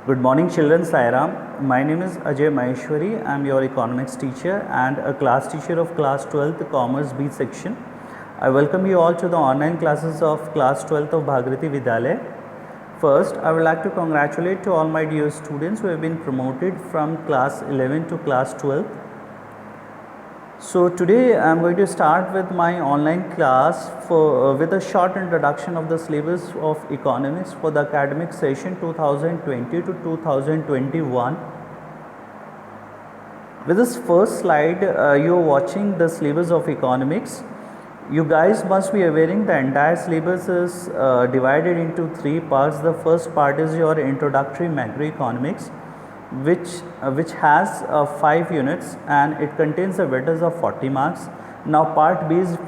Good morning children, Sairam. My name is Ajay Maheshwari. I am your economics teacher and a class teacher of class 12th Commerce B section. I welcome you all to the online classes of class 12th of Bhagirathi Vidyalaya. First, I would like to congratulate to all my dear students who have been promoted from class 11 to class 12. So today I am going to start with my online class with a short introduction of the syllabus of economics for the academic session 2020 to 2021. With this first slide, you are watching the syllabus of economics. You guys must be aware the entire syllabus is divided into three parts. The first part is your introductory macroeconomics, which has 5 units and it contains a weightage of 40 marks. Now part B is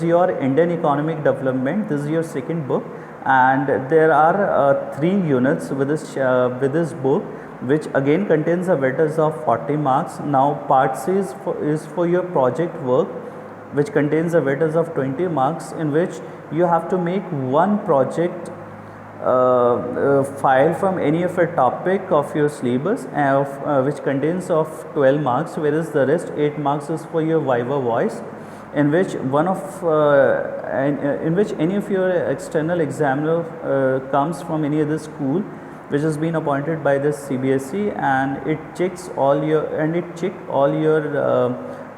your Indian economic development. This is your second book, and there are 3 units with this book, which again contains a weightage of 40 marks. Now part C is for your project work, which contains a weightage of 20 marks, in which you have to make one project file from any of a topic of your syllabus, which contains of 12 marks, whereas the rest 8 marks is for your viva voice, in which any of your external examiner comes from any other school which has been appointed by the CBSE, and it checks all your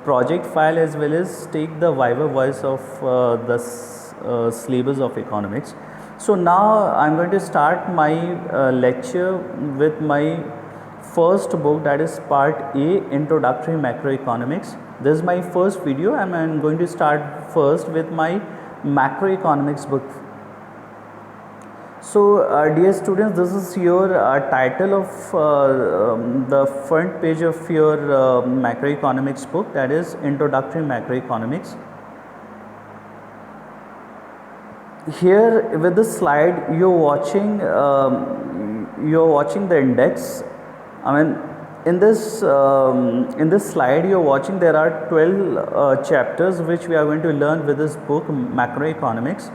project file as well as take the viva voice of the syllabus of economics. So now I am going to start my lecture with my first book, that is part A, Introductory Macroeconomics. This is my first video and I am going to start first with my macroeconomics book. So dear students, this is your title of the front page of your macroeconomics book, that is Introductory Macroeconomics. Here with this slide you're watching the index. I mean, in this slide you're watching there are 12 chapters which we are going to learn with this book, macroeconomics.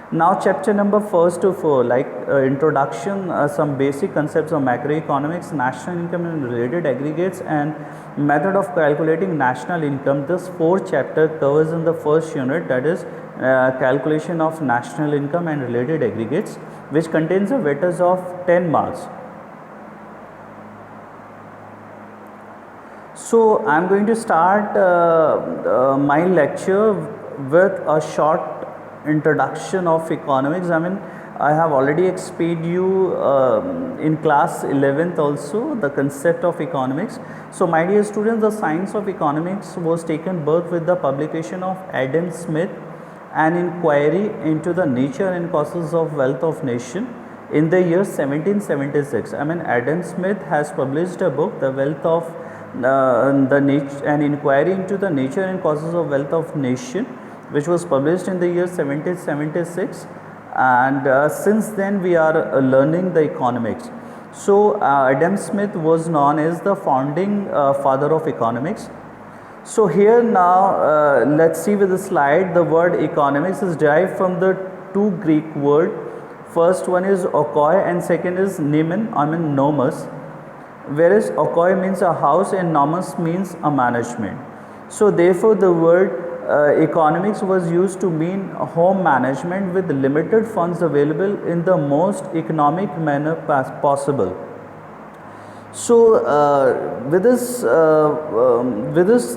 Now chapter number 1 to 4, like introduction, some basic concepts of macroeconomics, national income and related aggregates, and method of calculating national income. This 4th chapter covers in the first unit, that is calculation of national income and related aggregates, which contains a weightage of 10 marks. So I am going to start my lecture with a short introduction of economics. I mean, I have already explained you in class 11th also the concept of economics. So my dear students, the science of economics was taken birth with the publication of Adam Smith, an inquiry into the nature and causes of wealth of nation, in the year 1776. I mean, Adam Smith has published a book, The Wealth of an inquiry into the nature and causes of wealth of nation, which was published in the year 1776, and since then we are learning the economics. So Adam Smith was known as the founding father of economics. So here now let's see with the slide, the word economics is derived from the two Greek word. First one is okoi and second is nemen, I mean nomos, whereas okoi means a house and nomos means a management. So therefore the word economics was used to mean home management with limited funds available in the most economic manner possible. So with this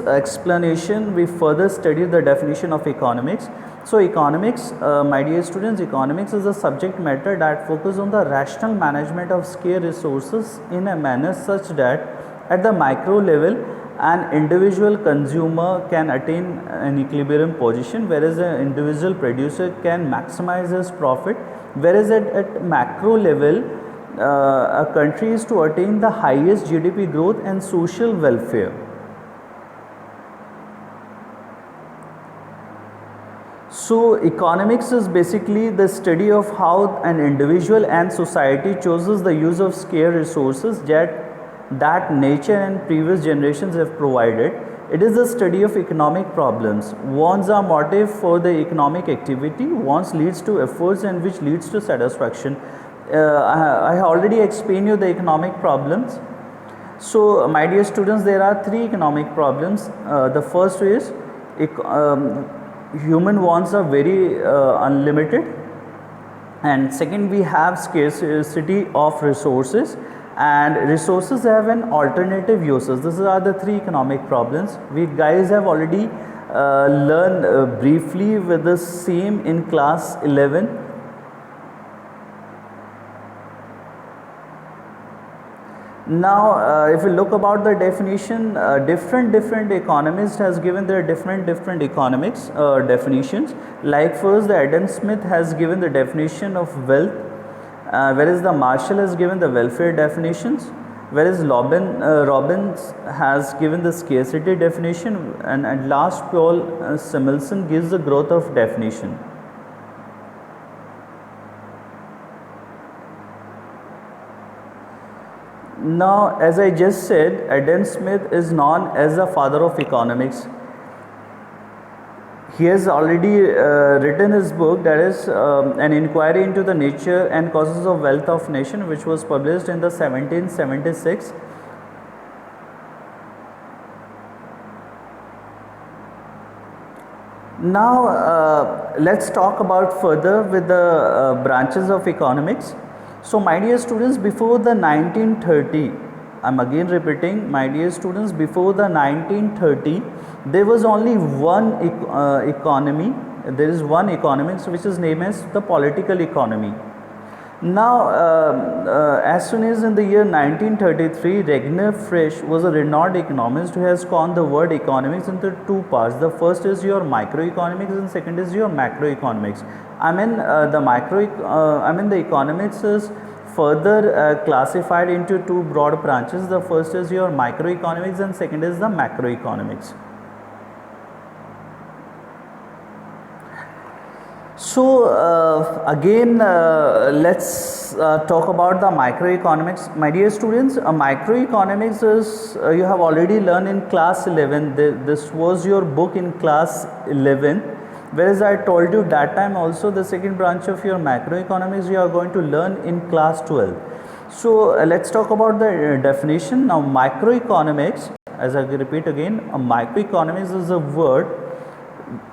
explanation we further study the definition of economics. So economics, my dear students, economics is a subject matter that focuses on the rational management of scarce resources in a manner such that at the micro level an individual consumer can attain an equilibrium position, whereas an individual producer can maximize his profit, whereas at macro level a country is to attain the highest GDP growth and social welfare. So economics is basically the study of how an individual and society chooses the use of scarce resources that nature and previous generations have provided. It is the study of economic problems. Wants are motive for the economic activity. Wants leads to efforts and which leads to satisfaction. I already explained you the economic problems. So, my dear students, there are three economic problems. The first is human wants are very unlimited, and second we have scarcity of resources, and resources have an alternative uses. These are the three economic problems. We guys have already learned briefly with the same in class 11. Now, if we look about the definition, different economists has given their different economics definitions. Like first, the Adam Smith has given the definition of wealth, whereas the Marshall has given the welfare definitions, whereas Robbins has given the scarcity definition, and at last Paul Samuelson gives the growth of definition. Now, as I just said, Adam Smith is known as the father of economics. He has already written his book, that is an inquiry into the nature and causes of wealth of nation, which was published in the 1776. Now, let's talk about further with the branches of economics. So, my dear students, before the 1930, I am again repeating, my dear students, before the 1930, there was only one economy. There is one economics which is named as the political economy. Now, as soon as in the year 1933, Ragnar Frisch was a renowned economist who has conned the word economics into two parts. The first is your microeconomics and second is your macroeconomics. The economics is further classified into two broad branches. The first is your microeconomics and second is the macroeconomics. So, again let's talk about the microeconomics. My dear students, microeconomics is you have already learned in class 11. This was your book in class 11, whereas I told you that time also the second branch of your macroeconomics you are going to learn in class 12. So, let's talk about the definition. Now, microeconomics, as I repeat again, microeconomics is a word.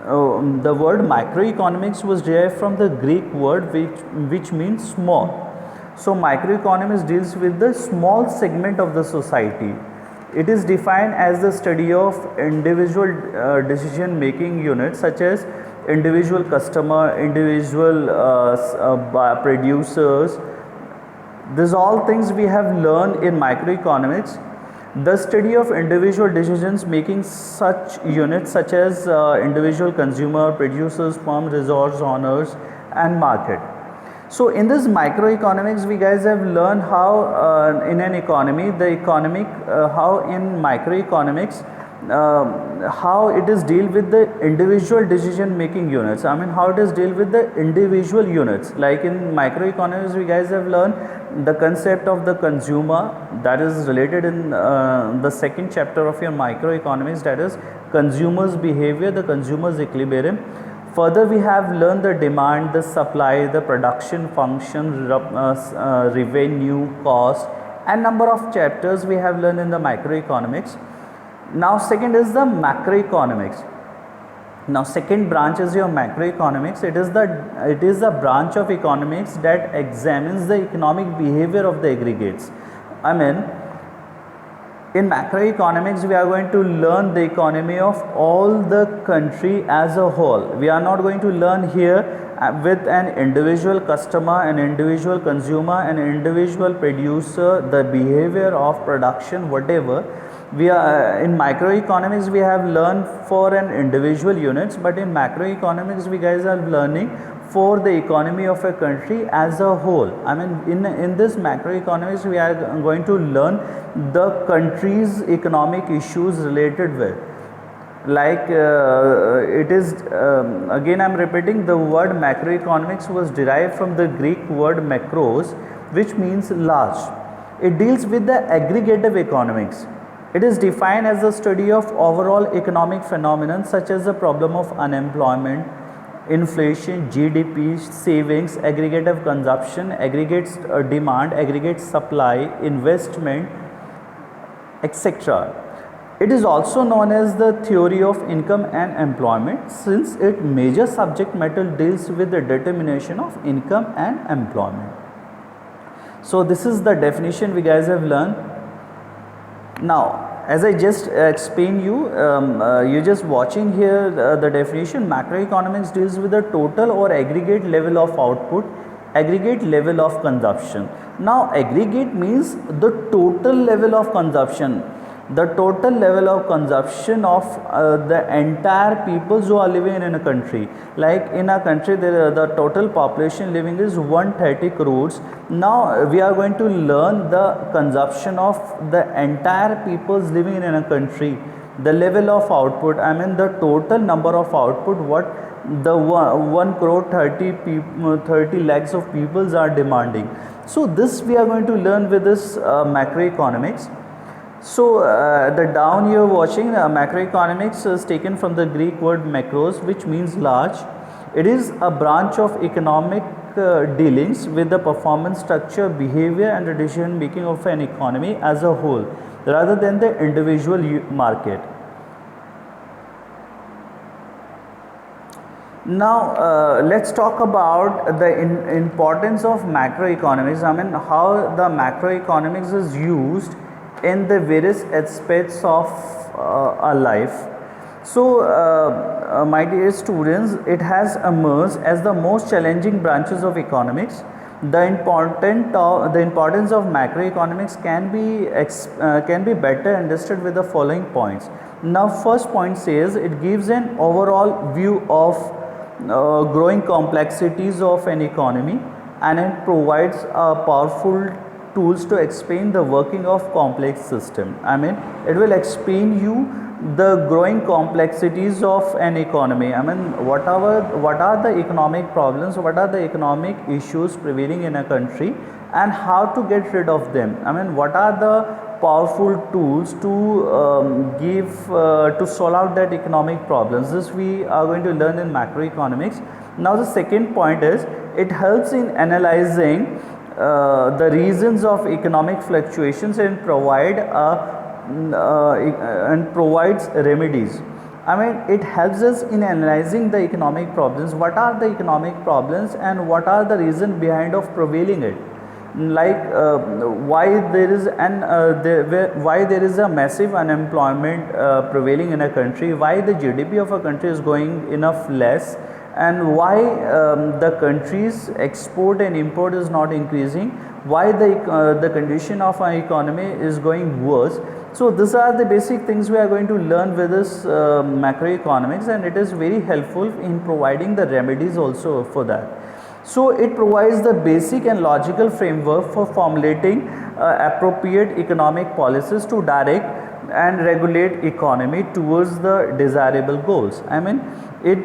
The word microeconomics was derived from the Greek word which means small. So, microeconomics deals with the small segment of the society. It is defined as the study of individual decision making units such as individual customer, individual producers. These all things we have learned in microeconomics. The study of individual decisions making such units such as individual consumer, producers, firm, resource owners and market. So, in this microeconomics we guys have learned how in an economy the economic how in microeconomics how it is deal with the individual decision making units. How it is deal with the individual units. Like in microeconomics we guys have learned the concept of the consumer, that is related in the second chapter of your microeconomics, that is consumers behavior, the consumers equilibrium. Further we have learned the demand, the supply, the production function, revenue, cost, and number of chapters we have learned in the microeconomics. Now, second is the macroeconomics. Now, second branch is your macroeconomics. It is the branch of economics that examines the economic behavior of the aggregates. In macroeconomics we are going to learn the economy of all the country as a whole. We are not going to learn here with an individual customer, an individual consumer, an individual producer, the behavior of production, whatever. We are in microeconomics we have learned for an individual units, but in macroeconomics we guys are learning for the economy of a country as a whole. In this macroeconomics we are going to learn the country's economic issues related with, like it is again I am repeating, the word macroeconomics was derived from the Greek word makros, which means large. It deals with the aggregative economics. It is defined as the study of overall economic phenomena such as the problem of unemployment, inflation, GDP, savings, aggregate of consumption, aggregate demand, aggregate supply, investment, etc. It is also known as the theory of income and employment, since its major subject matter deals with the determination of income and employment. So this is the definition we guys have learned. Now, as I just explained you, you're just watching here the definition. Macroeconomics deals with the total or aggregate level of output, aggregate level of consumption. Now, aggregate means the total level of consumption, the total level of consumption of the entire peoples who are living in a country. Like in a country, the total population living is 130 crores. Now we are going to learn the consumption of the entire peoples living in a country, the level of output, I mean the total number of output, what the 1 crore 30 lakhs of peoples are demanding. So this we are going to learn with this macroeconomics. So the down you are watching, macroeconomics is taken from the Greek word macros, which means large. It is a branch of economic dealings with the performance, structure, behavior and the decision making of an economy as a whole, rather than the individual market. Now let's talk about the importance of macroeconomics. I mean how the macroeconomics is used in the various aspects of our life. So my dear students, it has emerged as the most challenging branches of economics. The importance of macroeconomics can be better understood with the following points. Now first point says it gives an overall view of growing complexities of an economy, and it provides a powerful tools to explain the working of complex system. I mean it will explain you the growing complexities of an economy. I mean what are the economic problems, what are the economic issues prevailing in a country, and how to get rid of them. I mean what are the powerful tools to solve out that economic problems. This we are going to learn in macroeconomics. Now the second point is it helps in analyzing the reasons of economic fluctuations and provides remedies. I mean it helps us in analyzing the economic problems. What are the economic problems and what are the reasons behind of prevailing it? Like why there is a massive unemployment prevailing in a country, why the GDP of a country is going enough less, and why the country's export and import is not increasing, why the condition of our economy is going worse. So these are the basic things we are going to learn with this macroeconomics, and it is very helpful in providing the remedies also for that. So it provides the basic and logical framework for formulating appropriate economic policies to direct and regulate economy towards the desirable goals. I mean it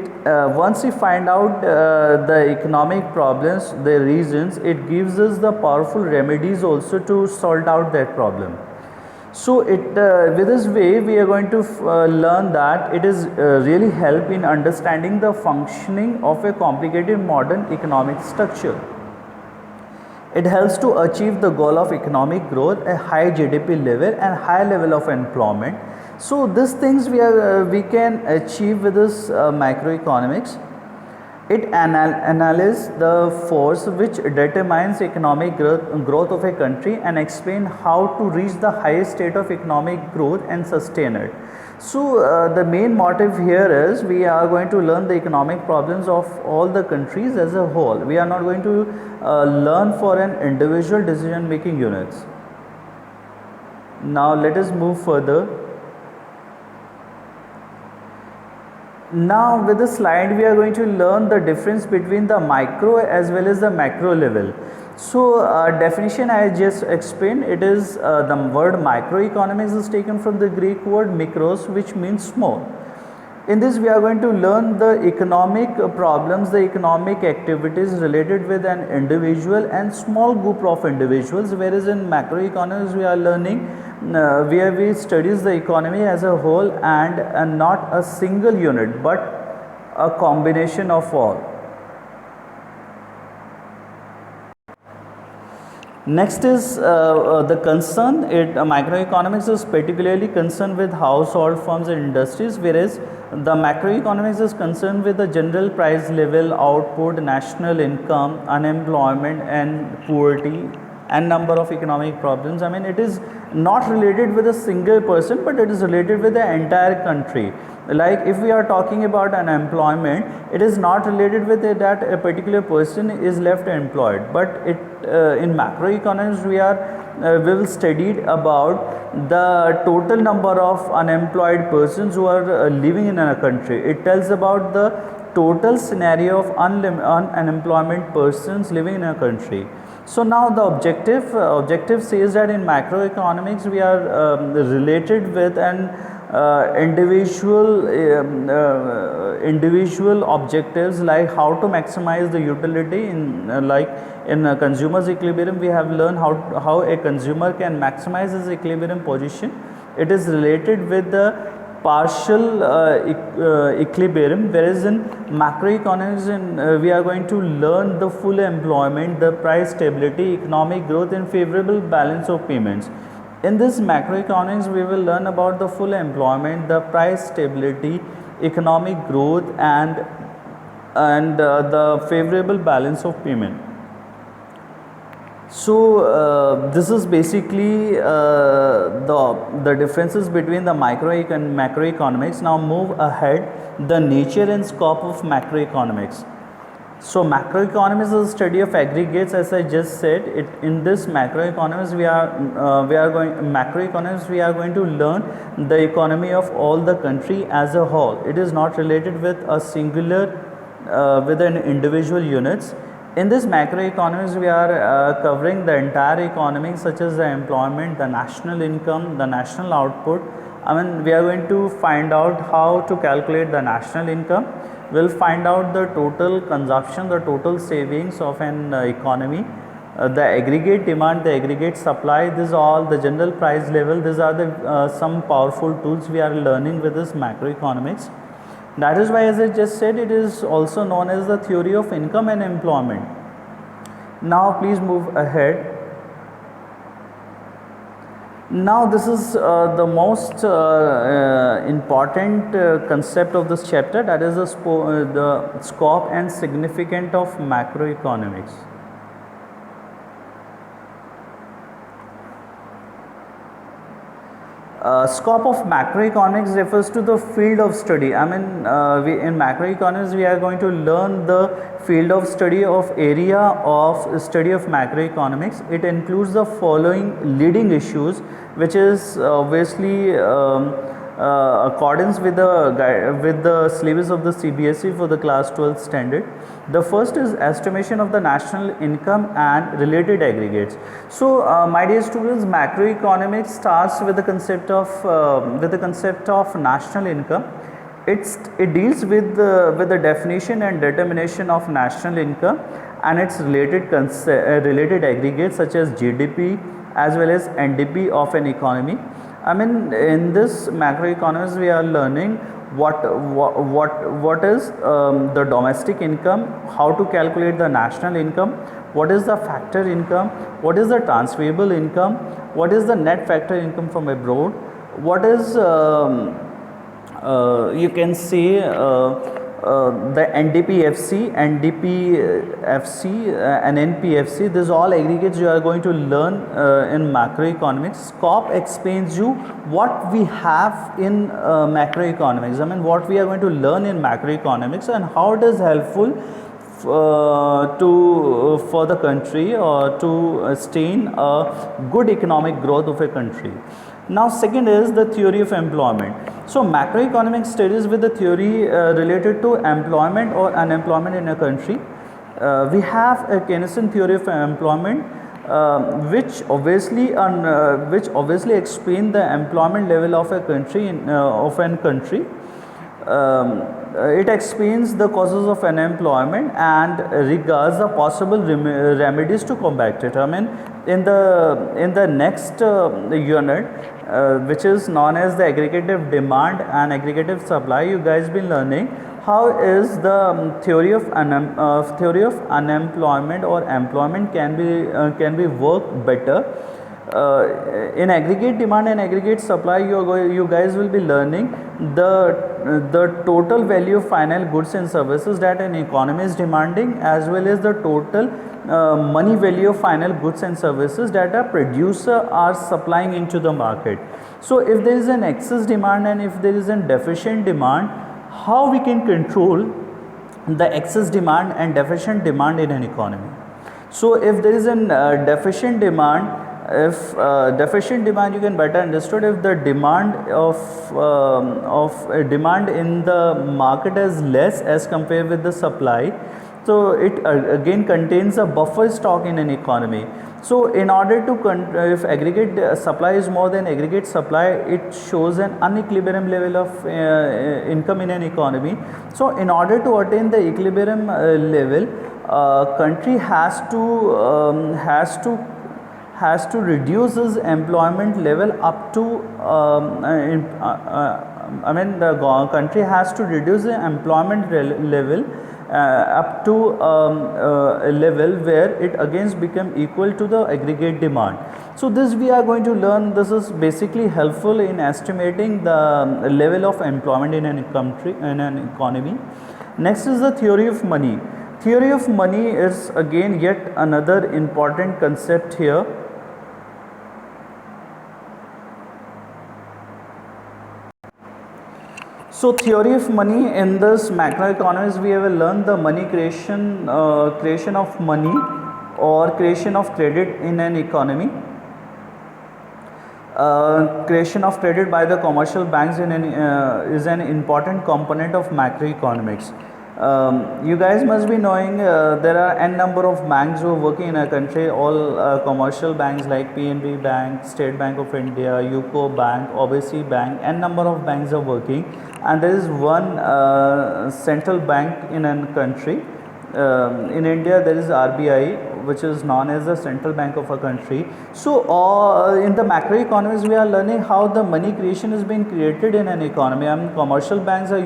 once we find out the economic problems, the reasons, it gives us the powerful remedies also to sort out that problem. So it with this way we are going to learn that it is really help in understanding the functioning of a complicated modern economic structure. It helps to achieve the goal of economic growth, a high GDP level and high level of employment. So these things we can achieve with this macroeconomics. It analyzes the force which determines economic growth of a country and explain how to reach the highest state of economic growth and sustain it. So the main motive here is we are going to learn the economic problems of all the countries as a whole. We are not going to learn for an individual decision making units. Now let us move further. Now with this slide we are going to learn the difference between the micro as well as the macro level. So definition I just explained, it is the word microeconomics is taken from the Greek word mikros, which means small. In this we are going to learn the economic problems, the economic activities related with an individual and small group of individuals, whereas in macroeconomics we are learning where we studies the economy as a whole and not a single unit, but a combination of all. Next is the concern. Microeconomics is particularly concerned with household firms and industries, whereas the macroeconomics is concerned with the general price level, output, national income, unemployment, and poverty, and number of economic problems. I mean, it is not related with a single person, but it is related with the entire country. Like if we are talking about unemployment, it is not related with it that a particular person is left employed, but it in macroeconomics we will studied about the total number of unemployed persons who are living in a country. It tells about the total scenario of unemployment persons living in a country. So now the objective says that in macroeconomics we are related with an individual objectives, like how to maximize the utility in consumer's equilibrium. We have learned how a consumer can maximize his equilibrium position. It is related with the partial equilibrium, whereas in macroeconomics we are going to learn the full employment, the price stability, economic growth, and favorable balance of payments. In this macroeconomics we will learn about the full employment, the price stability, economic growth, and the favorable balance of payment. So this is basically the differences between the micro and macroeconomics. Now move ahead, the nature and scope of macroeconomics. So macroeconomics is a study of aggregates, as I just said. In this macroeconomics we are going to learn the economy of all the country as a whole. It is not related with a singular with an individual units. In this macroeconomics we are covering the entire economy, such as the employment, the national income, the national output. I mean, we are going to find out how to calculate the national income. We'll find out the total consumption, the total savings of an economy, the aggregate demand, the aggregate supply. This is all the general price level. These are the some powerful tools we are learning with this macroeconomics. That is why, as I just said, it is also known as the theory of income and employment. Now please move ahead. Now this is the most important concept of this chapter, that is the scope and significance of macroeconomics. Scope of macroeconomics refers to the field of study. I mean, in macroeconomics we are going to learn the field of study of area of study of macroeconomics. It includes the following leading issues, which is obviously accordance with the syllabus of the CBSE for the class 12 standard. The first is estimation of the national income and related aggregates. So my dear students, macroeconomics starts with the concept of national income. It deals with the definition and determination of national income and its related aggregates, such as GDP as well as NDP of an economy. I mean, in this macroeconomics we are learning what is the domestic income, how to calculate the national income, what is the factor income, what is the transferable income, what is the net factor income from abroad, what is you can say the NDPFC, and NPFC. These all aggregates you are going to learn in macroeconomics. Scope explains you what we have in macroeconomics. I mean, what we are going to learn in macroeconomics and how it is helpful for the country or to sustain a good economic growth of a country. Now second is the theory of employment. So macroeconomics studies with the theory related to employment or unemployment in a country. We have a Keynesian theory of employment, which obviously explain the employment level of a country it explains the causes of unemployment and regards the possible remedies to combat it. I mean, in the next unit, which is known as the aggregative demand and aggregative supply, you guys been learning how is the theory of unemployment or employment can be work better. In aggregate demand and aggregate supply, you guys will be learning the total value of final goods and services that an economy is demanding, as well as the total money value of final goods and services that a producer are supplying into the market. So if there is an excess demand and if there is a deficient demand, how we can control the excess demand and deficient demand in an economy. So if there is an deficient demand, if deficient demand, you can better understood if the demand of demand in the market is less as compared with the supply, so it again contains a buffer stock in an economy. So in order to if aggregate supply is more than aggregate supply, it shows an unequilibrium level of income in an economy. So in order to attain the equilibrium level, country has to reduce its employment level up to the country has to reduce the employment level up to a level where it again become equal to the aggregate demand. So this we are going to learn. This is basically helpful in estimating the level of employment in an country, in an economy. Next is the theory of money. Theory of money is again yet another important concept here. So theory of money, in this macroeconomics we have learned the money creation of money or creation of credit in an economy. Creation of credit by the commercial banks is an important component of macroeconomics. You guys must be knowing there are n number of banks who are working in a country. All commercial banks like PNB Bank, State Bank of India, UCO Bank, OBC Bank, n number of banks are working, and there is one central bank in a country. In India there is RBI, which is known as the central bank of a country. So in the macroeconomics we are learning how the money creation is being created in an economy. Commercial banks are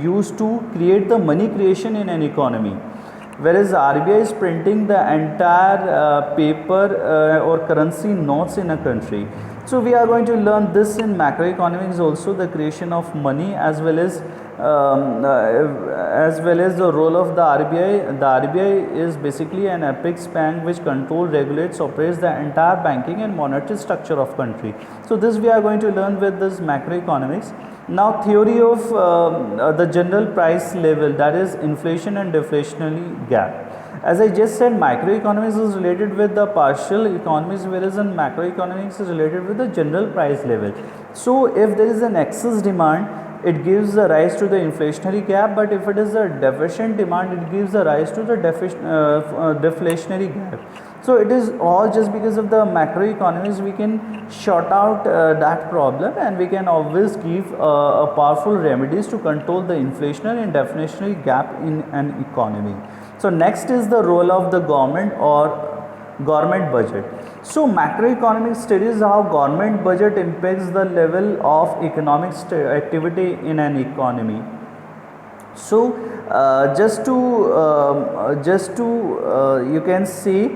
used to create the money creation in an economy, whereas RBI is printing the entire paper or currency notes in a country. So we are going to learn this in macroeconomics also, the creation of money as well as the role of the RBI. The RBI is basically an apex bank which controls, regulates, operates the entire banking and monetary structure of country. So this we are going to learn with this macroeconomics. Now theory of the general price level, that is inflation and deflationary gap. As I just said, microeconomics is related with the partial economies, whereas in macroeconomics is related with the general price level. So if there is an excess demand, it gives the rise to the inflationary gap, but if it is a deficient demand, it gives the rise to the deflationary gap. So it is all just because of the macroeconomics we can sort out that problem, and we can always give a powerful remedies to control the inflationary and deflationary gap in an economy. So next is the role of the government or government budget. So macroeconomic studies how government budget impacts the level of economic activity in an economy. So just to you can see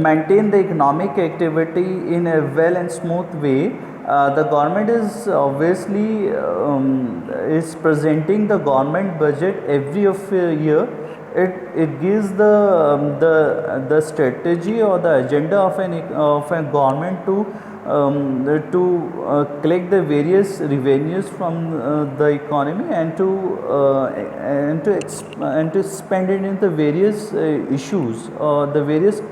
maintain the economic activity in a well and smooth way, the government is obviously is presenting the government budget every year. It gives the strategy or the agenda of a government to collect the various revenues from the economy and to spend it in the various issues or the various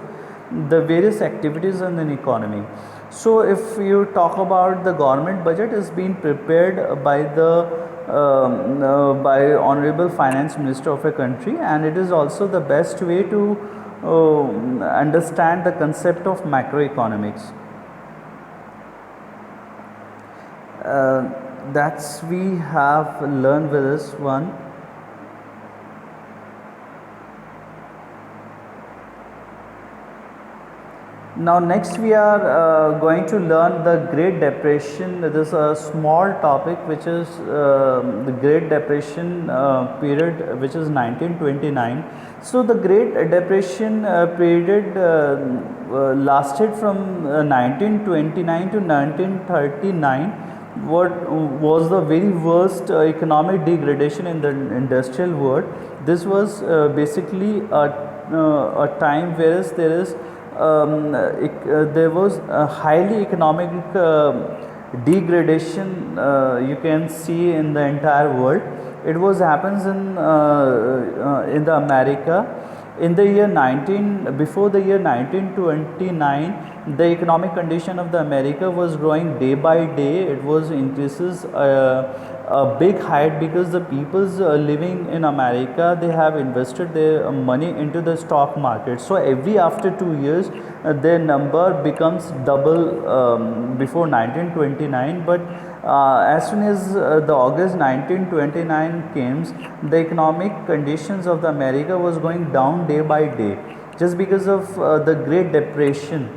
activities in an economy. So if you talk about the government budget is being prepared by by Honorable Finance Minister of a country, and it is also the best way to understand the concept of macroeconomics. That's we have learned with this one. Now next we are going to learn the Great Depression. This is a small topic which is the Great Depression period, which is 1929. So the Great Depression period lasted from 1929 to 1939. What was the very worst economic degradation in the industrial world. This was basically a time whereas there was a highly economic degradation you can see in the entire world. It was happens in the America in the year 19 before the year 1929. The economic condition of the America was growing day by day. It was increases a big height because the peoples living in America, they have invested their money into the stock market. So every after 2 years their number becomes double before 1929. But as soon as the August 1929 came, the economic conditions of the America was going down day by day just because of the Great Depression.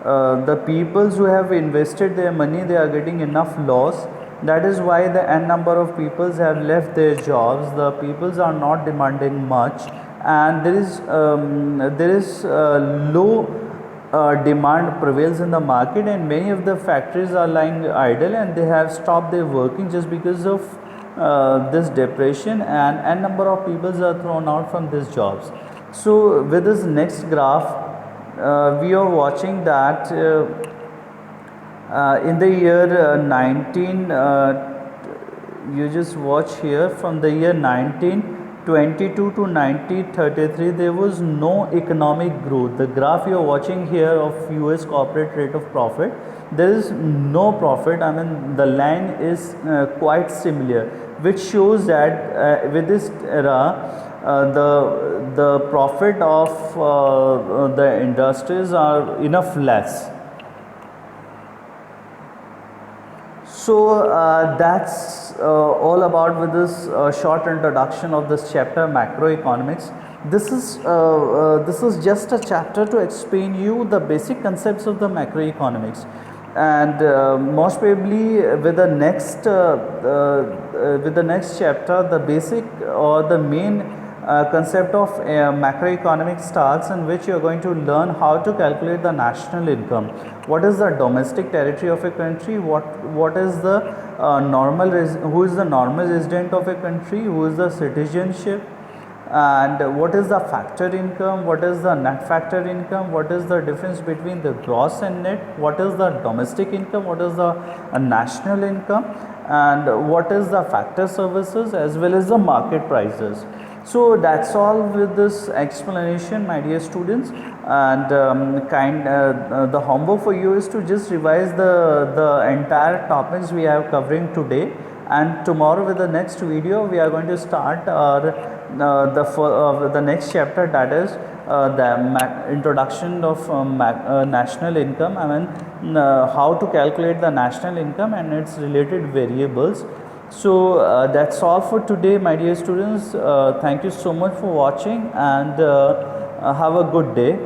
The peoples who have invested their money, they are getting enough loss. That is why the n number of peoples have left their jobs. The peoples are not demanding much, and there is low demand prevails in the market, and many of the factories are lying idle and they have stopped their working just because of this depression, and n number of peoples are thrown out from these jobs. So with this next graph, we are watching that in the year 19 you just watch here, from the year 1922 to 1933 there was no economic growth. The graph you are watching here of US corporate rate of profit, there is no profit. I mean, the line is quite similar, which shows that with this era the profit of the industries are enough less. So that's all about with this short introduction of this chapter, macroeconomics. This is just a chapter to explain you the basic concepts of the macroeconomics, and most probably with the next chapter, the basic or the main concept of macroeconomics starts, in which you are going to learn how to calculate the national income. What is the domestic territory of a country? What is the who is the normal resident of a country? Who is the citizenship? And what is the factor income? What is the net factor income? What is the difference between the gross and net? What is the domestic income? What is the national income? And what is the factor services as well as the market prices? So that's all with this explanation, my dear students. And the homework for you is to just revise the entire topics we are covering today. And tomorrow with the next video, we are going to start our the next chapter, that is the introduction of national income. I mean, how to calculate the national income and its related variables. So that's all for today, my dear students. Thank you so much for watching, and have a good day.